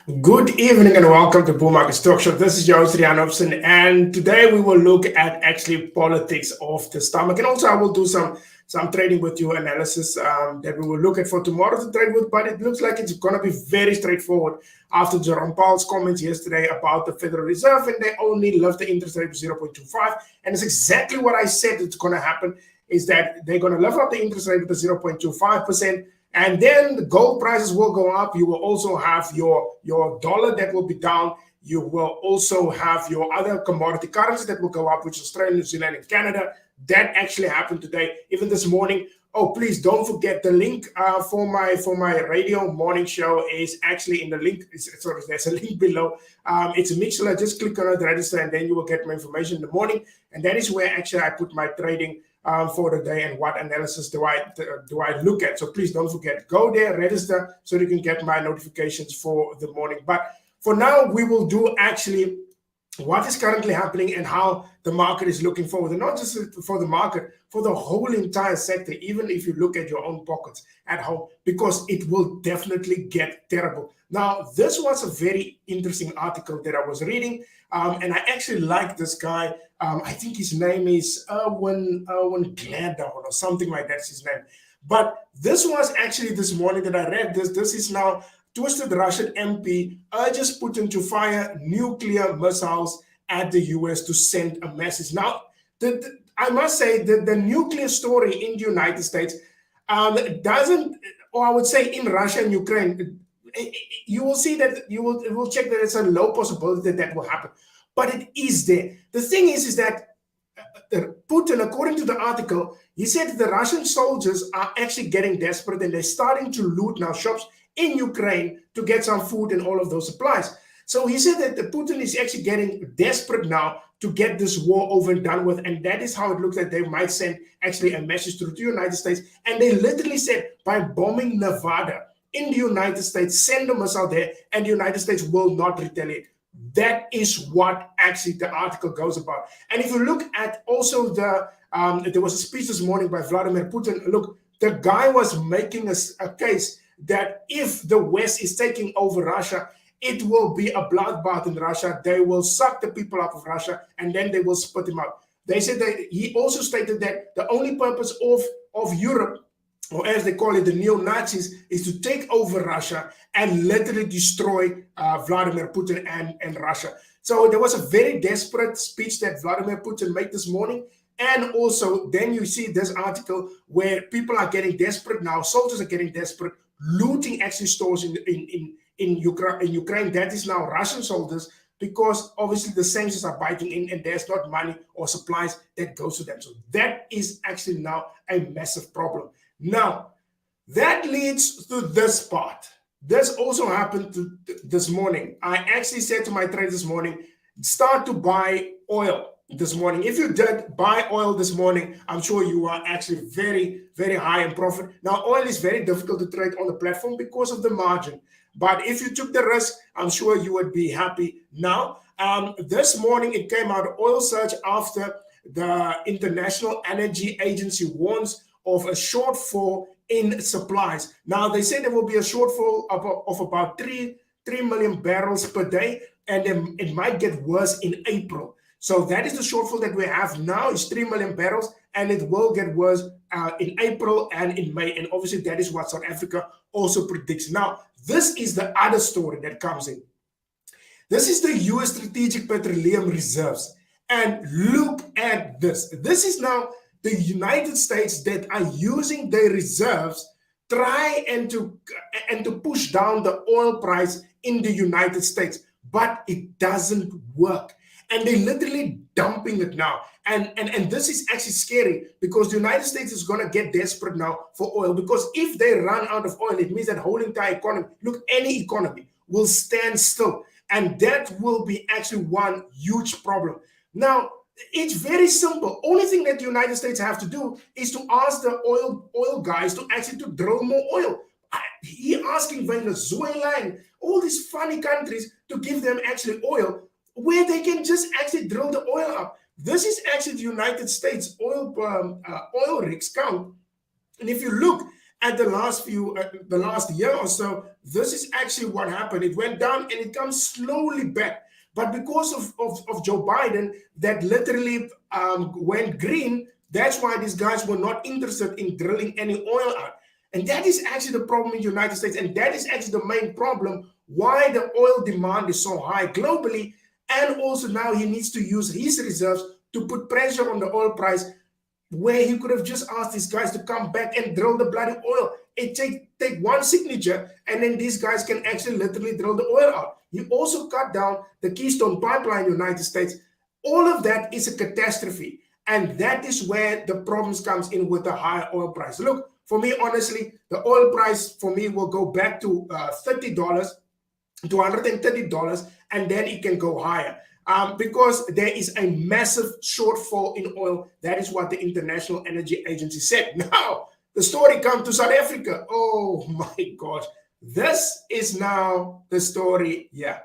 Good evening and welcome to Bull Market Stock Show. This is your host Rian Hobson, and today we will look at actually politics of the stomach, and also I will do some trading with you analysis that we will look at for tomorrow to trade with. But it looks like it's going to be very straightforward after Jerome Powell's comments yesterday about the Federal Reserve, and they only left the interest rate to 0.25, and it's exactly what I said it's going to happen. Is that they're going to lift up the interest rate to 0.25%. And then the gold prices will go up. You will also have your dollar that will be down. You will also have your other commodity currencies that will go up, which is Australia, New Zealand, and Canada. That actually happened today, even this morning. Oh, please don't forget the link for my radio morning show is actually in the link. Sorry, there's a link below. It's a Mixler. Just click on it, register, and then you will get my information in the morning. And that is where actually I put my trading for the day and what analysis do I look at. So please don't forget, go there, register so you can get my notifications for the morning. But for now, we will do actually what is currently happening and how the market is looking forward. And not just for the market, for the whole entire sector, even if you look at your own pockets at home, because it will definitely get terrible. Now, this was a very interesting article that I was reading, and I actually like this guy. I think his name is Erwin Gladon or something like that's his name. But this was actually this morning that I read this. This is now Twisted Russian MP urges Putin to fire nuclear missiles at the US to send a message. Now, I must say that the nuclear story in the United States doesn't, or I would say in Russia and Ukraine, you will see that you will check that it's a low possibility that will happen. But it is there. The thing is that Putin, according to the article, he said the Russian soldiers are actually getting desperate and they're starting to loot now shops in Ukraine to get some food and all of those supplies. So he said that Putin is actually getting desperate now to get this war over and done with. And that is how it looks like they might send actually a message to the United States. And they literally said by bombing Nevada in the United States, send a missile there and the United States will not retaliate. That is what actually the article goes about. And if you look at also there was a speech this morning by Vladimir Putin. Look, the guy was making a case that if the West is taking over Russia, it will be a bloodbath in Russia. They will suck the people out of Russia and then they will spit him out. They said that he also stated that the only purpose of Europe, or as they call it, the neo-Nazis, is to take over Russia and literally destroy Vladimir Putin and Russia. So there was a very desperate speech that Vladimir Putin made this morning. And also, then you see this article where people are getting desperate now. Soldiers are getting desperate, looting actually stores in Ukraine. That is now Russian soldiers, because obviously the sanctions are biting in and there's not money or supplies that goes to them. So that is actually now a massive problem. Now, that leads to this part. This also happened this morning. I actually said to my traders this morning, start to buy oil this morning. If you did buy oil this morning, I'm sure you are actually very, very high in profit. Now, oil is very difficult to trade on the platform because of the margin. But if you took the risk, I'm sure you would be happy now. This morning, it came out, oil surge after the International Energy Agency warns of a shortfall in supplies. Now, they say there will be a shortfall of about 3 million barrels per day, and then it might get worse in April. So that is the shortfall that we have now, is 3 million barrels, and it will get worse in April and in May. And obviously, that is what South Africa also predicts. Now, this is the other story that comes in. This is the US Strategic Petroleum Reserves. And look at this. This is now the United States that are using their reserves try and to push down the oil price in the United States, but it doesn't work. And they're literally dumping it now. And this is actually scary, because the United States is going to get desperate now for oil, because if they run out of oil, it means that whole entire economy, look, any economy will stand still. And that will be actually one huge problem. Now, it's very simple. Only thing that the United States have to do is to ask the oil guys to actually to drill more oil. He asking Venezuela and all these funny countries to give them actually oil, where they can just actually drill the oil up. This is actually the United States oil rigs count. And if you look at the last the last year or so, this is actually what happened. It went down and it comes slowly back. But because of Joe Biden, that literally went green, that's why these guys were not interested in drilling any oil out. And that is actually the problem in the United States. And that is actually the main problem why the oil demand is so high globally. And also now he needs to use his reserves to put pressure on the oil price, where he could have just asked these guys to come back and drill the bloody oil. It take one signature, and then these guys can actually literally drill the oil out. You also cut down the Keystone Pipeline in the United States. All of that is a catastrophe. And that is where the problems comes in with the high oil price. Look, for me, honestly, the oil price for me will go back to $30 to $130, and then it can go higher. Because there is a massive shortfall in oil. That is what the International Energy Agency said. Now, the story comes to South Africa. Oh my gosh. This is now the story. Yeah.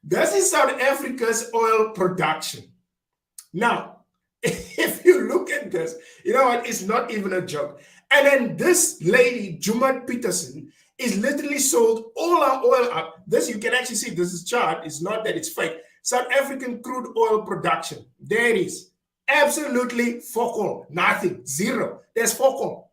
This is South Africa's oil production. Now, if you look at this, you know what? It's not even a joke. And then this lady, Jumat Peterson, is literally sold all our oil up. This, you can actually see, this is chart. It's not that it's fake. South African crude oil production. There it is. Absolutely focal. Nothing. Zero. There's focal.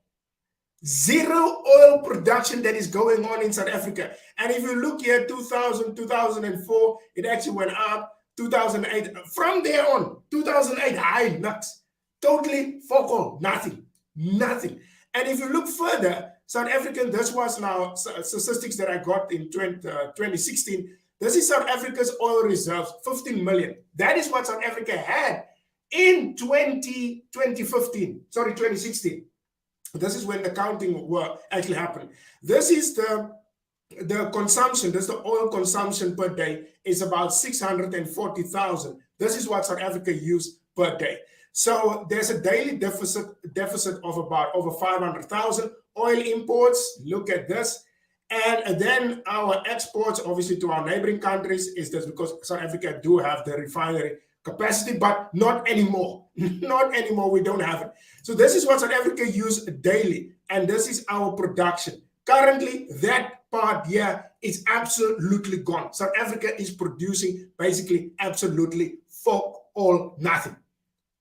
Zero oil production that is going on in South Africa. And if you look here, 2000, 2004, it actually went up. 2008. From there on, 2008, high nuts. Totally focal. Nothing. Nothing. And if you look further, South African, this was now statistics that I got in 2016. This is South Africa's oil reserves, 15 million. That is what South Africa had in 2016. This is when the counting actually happened. This is the consumption, this is the oil consumption per day is about 640,000. This is what South Africa used per day. So there's a daily deficit of about over 500,000. Oil imports, look at this. And then our exports, obviously, to our neighboring countries is this, because South Africa do have the refinery capacity, but not anymore. Not anymore. We don't have it. So this is what South Africa uses daily. And this is our production. Currently, that part here is absolutely gone. South Africa is producing basically absolutely fuck all nothing.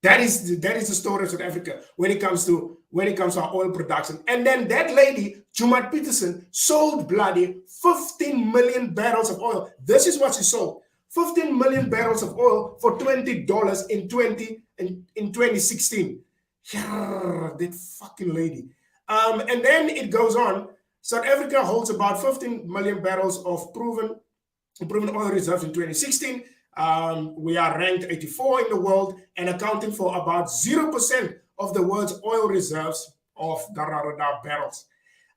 That is the story of South Africa when it comes to our oil production. And then that lady, Jumat Peterson, sold bloody 15 million barrels of oil. This is what she sold. 15 million barrels of oil for $20 in 2016. Yeah, that fucking lady. And then it goes on. South Africa holds about 15 million barrels of proven oil reserves in 2016. We are ranked 84 in the world and accounting for about 0% of the world's oil reserves of the barrels.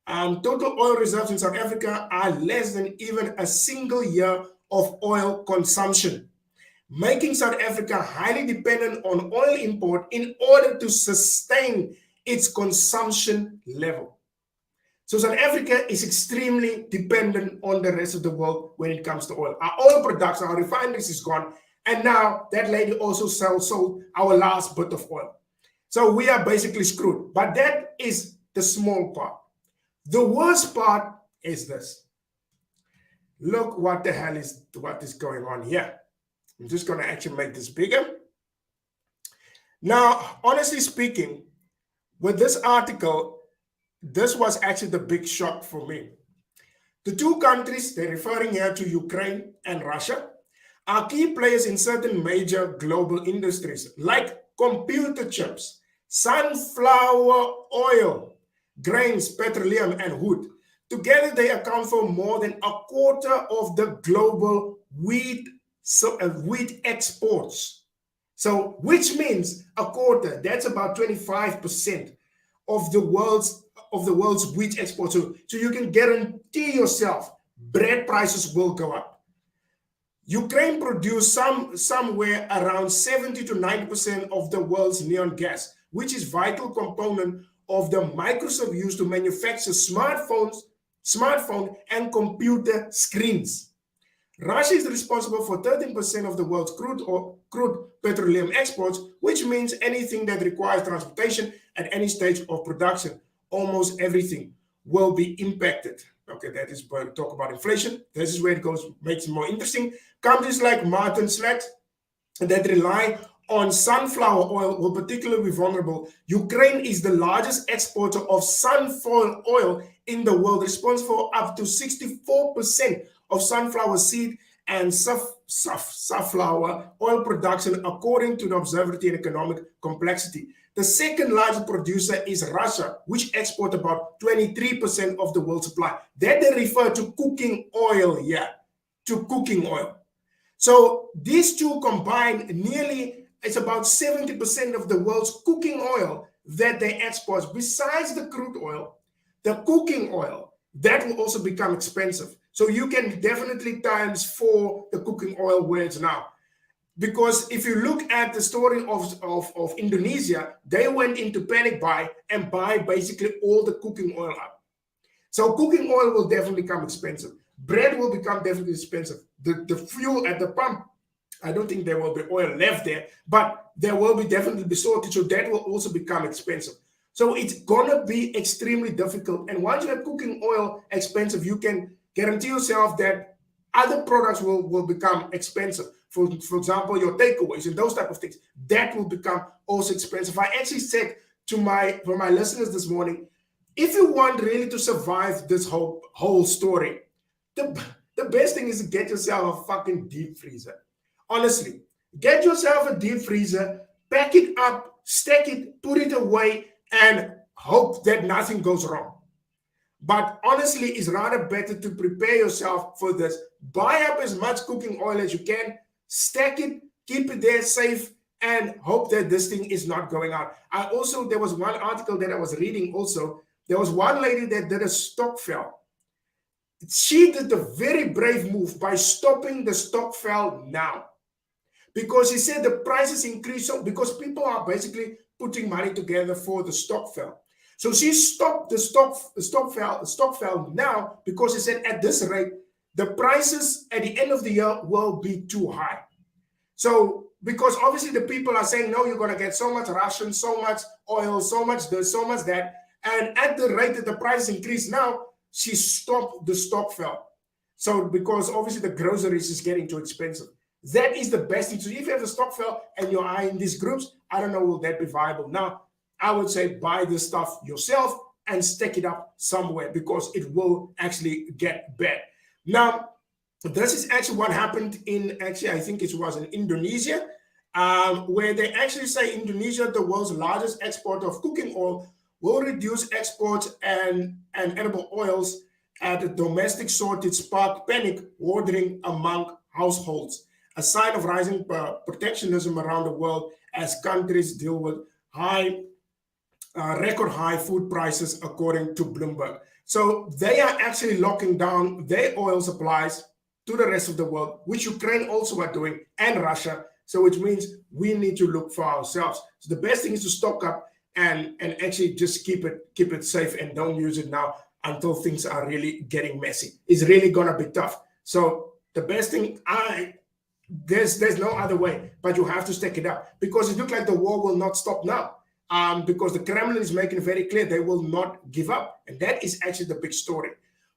Total oil reserves in South Africa are less than even a single year of oil consumption, making South Africa highly dependent on oil import in order to sustain its consumption level. So South Africa is extremely dependent on the rest of the world when it comes to oil. Our oil production, our refineries is gone. And now that lady also sold our last bit of oil. So we are basically screwed. But that is the small part. The worst part is this. Look what the hell is going on here. I'm just going to actually make this bigger. Now, honestly speaking, with this article, this was actually the big shock for me. The two countries, they're referring here to Ukraine and Russia, are key players in certain major global industries like computer chips, sunflower oil, grains, petroleum, and wood. Together, they account for more than a quarter of the global wheat exports. So, which means a quarter, that's about 25% of the world's wheat exports. So you can guarantee yourself bread prices will go up. Ukraine produced somewhere around 70 to 90% of the world's neon gas, which is vital component of the Microsoft used to manufacture smartphone and computer screens. Russia is responsible for 13% of the world's crude petroleum exports, which means anything that requires transportation at any stage of production, almost everything will be impacted. Okay, that is where we talk about inflation. This is where it goes, makes it more interesting. Countries like Martin Slack that rely on sunflower oil will particularly be vulnerable. Ukraine is the largest exporter of sunflower oil in the world, responsible for up to 64% of sunflower seed and safflower oil production, according to the Observatory on Economic Complexity. The second largest producer is Russia, which exports about 23% of the world's supply. That they refer to cooking oil here, to cooking oil. So these two combined nearly, it's about 70% of the world's cooking oil that they export. Besides the crude oil, the cooking oil, that will also become expensive. So you can definitely times 4 the cooking oil where it's now. Because if you look at the story of Indonesia, they went into panic buy and buy basically all the cooking oil up. So cooking oil will definitely become expensive. Bread will become definitely expensive. The fuel at the pump, I don't think there will be oil left there, but there will be definitely be shortage, so that will also become expensive. So it's gonna be extremely difficult. And once you have cooking oil expensive, you can guarantee yourself that other products will become expensive. For example, your takeaways and those type of things, that will become also expensive. I actually said to for my listeners this morning, if you want really to survive this whole story, the best thing is to get yourself a fucking deep freezer. Honestly, get yourself a deep freezer, pack it up, stack it, put it away, and hope that nothing goes wrong. But honestly, it's rather better to prepare yourself for this. Buy up as much cooking oil as you can, stack it, keep it there safe, and hope that this thing is not going out. There was one article that I was reading also. There was one lady that did a Stokvel. She did a very brave move by stopping the Stokvel now. Because he said the prices increase because people are basically putting money together for the Stokvel. So she stopped the Stokvel now because he said at this rate, the prices at the end of the year will be too high. So because obviously the people are saying, no, you're going to get so much ration, so much oil, so much this, so much that. And at the rate that the price increase now, she stopped the Stokvel. So because obviously the groceries is getting too expensive. That is the best thing. So if you have a Stokvel and you are in these groups, I don't know, will that be viable? Now, I would say buy the stuff yourself and stack it up somewhere because it will actually get bad. Now, this is actually what happened I think it was in Indonesia, where they actually say Indonesia, the world's largest exporter of cooking oil, will reduce exports and edible oils at a domestic shortage sparked panic ordering among households, a sign of rising protectionism around the world as countries deal with record high food prices, according to Bloomberg. So they are actually locking down their oil supplies to the rest of the world, which Ukraine also are doing, and Russia. So which means we need to look for ourselves. So the best thing is to stock up and actually just keep it safe and don't use it now until things are really getting messy. It's really gonna be tough. So the best thing, there's no other way, but you have to stack it up because it looks like the war will not stop now. Because the Kremlin is making it very clear they will not give up, and that is actually the big story.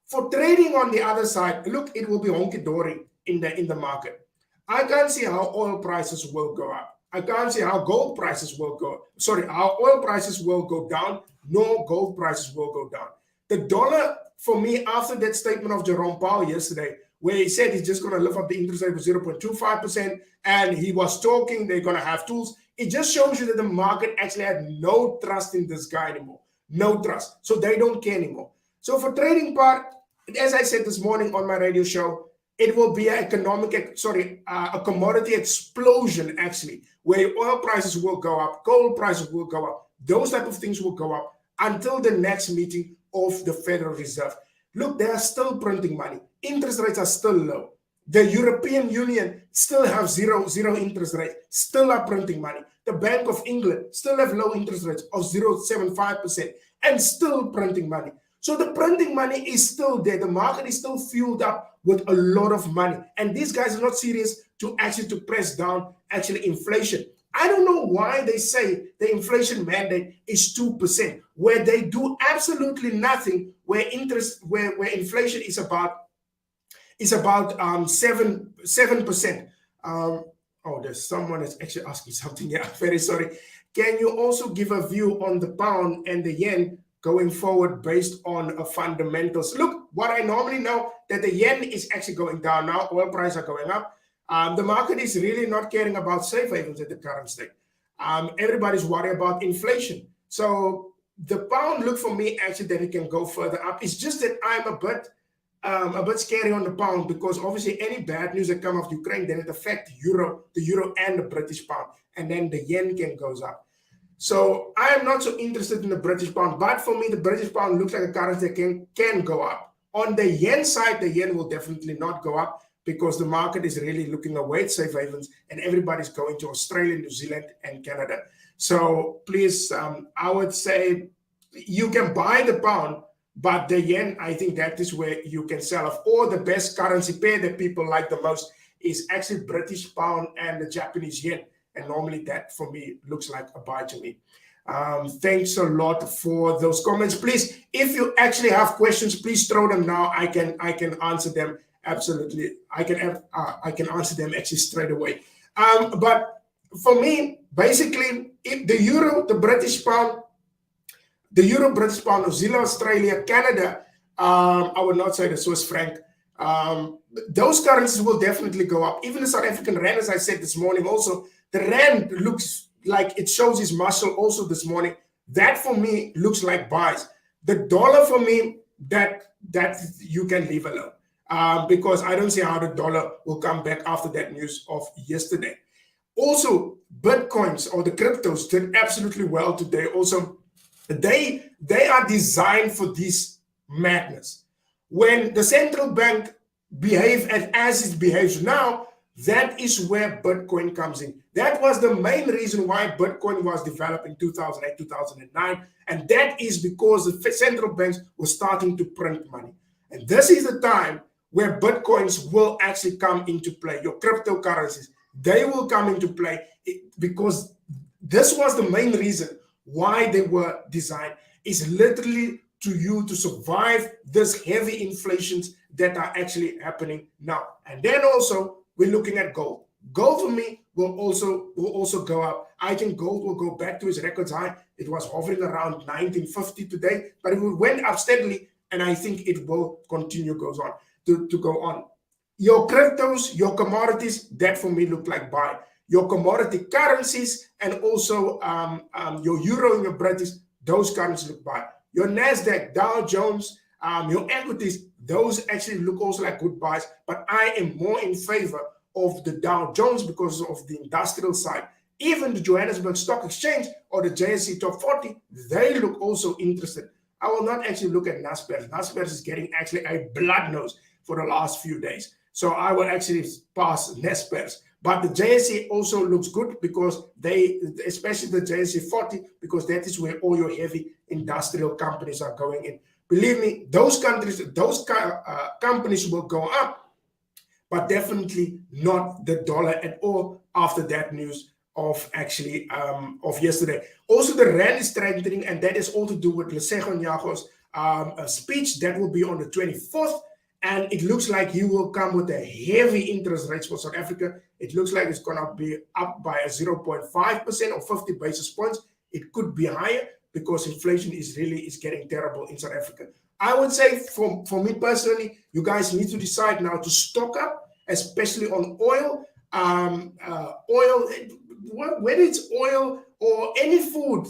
For trading on the other side, look, it will be honky-dory in the market. I can't see how oil prices will go up. I can't see how gold prices will go. How oil prices will go down. No, gold prices will go down. The dollar, for me, after that statement of Jerome Powell yesterday, where he said he's just going to lift up the interest rate to 0.25%, and he was talking, they're going to have tools. It just shows you that the market actually had no trust in this guy anymore. No trust. So they don't care anymore. So for trading part, as I said this morning on my radio show, it will be a commodity explosion, actually, where oil prices will go up, gold prices will go up. Those type of things will go up until the next meeting of the Federal Reserve. Look, they are still printing money. Interest rates are still low. The European Union still have zero interest rates, still are printing money. The Bank of England still have low interest rates of 0.75% and still printing money. So the printing money is still there. The market is still fueled up with a lot of money. And these guys are not serious to actually to press down actually inflation. I don't know why they say the inflation mandate is 2%, where they do absolutely nothing, where inflation is about 7%. Oh, there's someone that's actually asking something. Yeah, very sorry. Can you also give a view on the pound and the yen going forward based on fundamentals? Look, what I normally know that the yen is actually going down now. Oil prices are going up. The market is really not caring about safe havens at the current state. Everybody's worried about inflation. So the pound, look for me actually that it can go further up. It's just that I'm a bit scary on the pound, because obviously any bad news that come off Ukraine, then it affects the euro and the British pound, and then the yen can goes up. So I am not so interested in the British pound, but for me, the British pound looks like a currency that can go up. On the yen side, the yen will definitely not go up, because the market is really looking away at safe havens, and everybody's going to Australia, New Zealand, and Canada. So please, I would say you can buy the pound, but the yen, I think that is where you can sell off. Or the best currency pair that people like the most is actually British pound and the Japanese yen. And normally that for me looks like a buy to me. Thanks a lot for those comments. Please, if you actually have questions, please throw them now. I can answer them. Absolutely. I can answer them actually straight away. But for me, basically, if the euro, the British pound, the euro, British pound, New Zealand, Australia, Canada, I would not say the Swiss franc, those currencies will definitely go up. Even the South African rand, as I said this morning also, the rand looks like it shows its muscle also this morning. That for me looks like buys. The dollar for me, that you can leave alone, because I don't see how the dollar will come back after that news of yesterday. Also, Bitcoins or the cryptos did absolutely well today. Also, they are designed for this madness. When the central bank behaves as it behaves now, that is where Bitcoin comes in. That was the main reason why Bitcoin was developed in 2008, 2009. And that is because the central banks were starting to print money. And this is the time where Bitcoins will actually come into play. Your cryptocurrencies, they will come into play, because this was the main reason why they were designed, is literally to survive this heavy inflations that are actually happening now. And then also we're looking at gold. Gold for me will also go up. I think gold will go back to its record high. It was hovering around 1950 today, but it went up steadily, and I think it will continue to go on. Your cryptos, your commodities, that for me look like buy. Your commodity currencies and also your euro and your British, those currencies look buy. Your NASDAQ, Dow Jones, your equities, those actually look also like good buys, but I am more in favor of the Dow Jones because of the industrial side. Even the Johannesburg Stock Exchange or the JSE Top 40, they look also interested. I will not actually look at Naspers. Naspers is getting actually a blood nose for the last few days. So I will actually pass Naspers. But the JSE also looks good because especially the JSE 40, because that is where all your heavy industrial companies are going in. Believe me, those companies will go up, but definitely not the dollar at all after that news of actually of yesterday. Also, the rand is strengthening, and that is all to do with Lesego Nyago's speech that will be on the 24th. And it looks like he will come with a heavy interest rates for South Africa. It looks like it's going to be up by a 0.5% or 50 basis points. It could be higher because inflation is getting terrible in South Africa. I would say for me personally, you guys need to decide now to stock up, especially on oil. Whether it's oil or any food,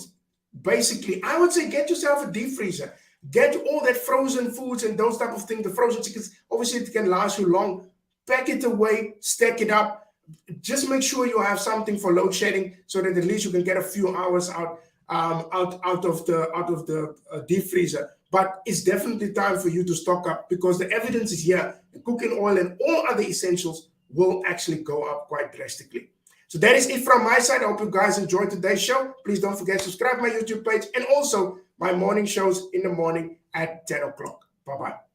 basically, I would say get yourself a deep freezer. Get all that frozen foods and those type of things. The frozen chickens, obviously it can last you long. Pack it away, stack it up. Just make sure you have something for load shedding so that at least you can get a few hours out of the deep freezer. But it's definitely time for you to stock up because the evidence is here. The cooking oil and all other essentials will actually go up quite drastically. So that is it from my side. I hope you guys enjoyed today's show. Please don't forget to subscribe to my YouTube page and also my morning shows in the morning at 10 o'clock. Bye-bye.